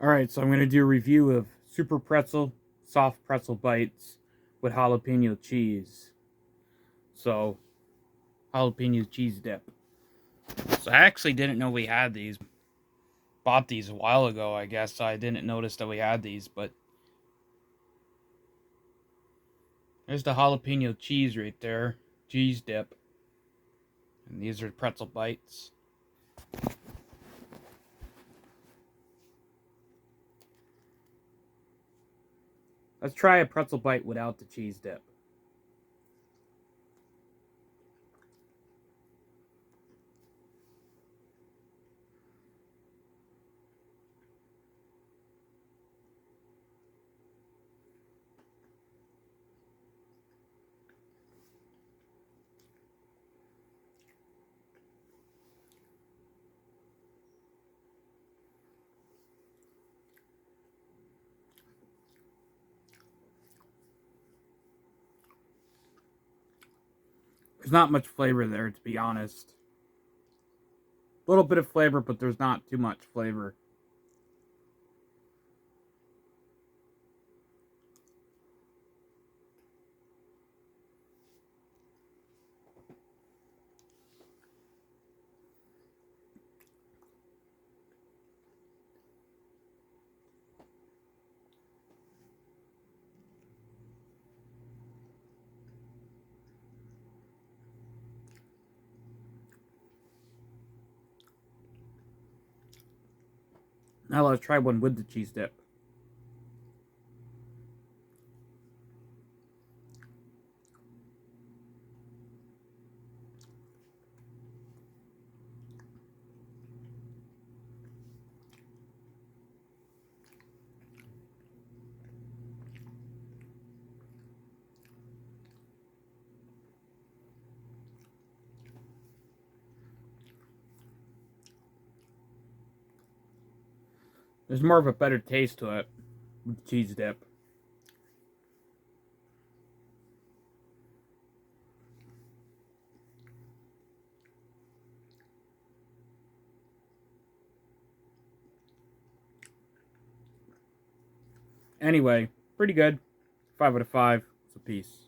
Alright, so I'm going to do a review of Super Pretzel soft pretzel bites with jalapeno cheese. So, jalapeno cheese dip. So I actually didn't know we had these. Bought these a while ago, I guess, so I didn't notice that we had these, but there's the jalapeno cheese right there. Cheese dip. And these are pretzel bites. Let's try a pretzel bite without the cheese dip. There's not much flavor there, to be honest. A little bit of flavor, but there's not too much flavor. Now let's try one with the cheese dip. There's more of a better taste to it with the cheese dip. Anyway, pretty good. 5 out of 5. It's a piece.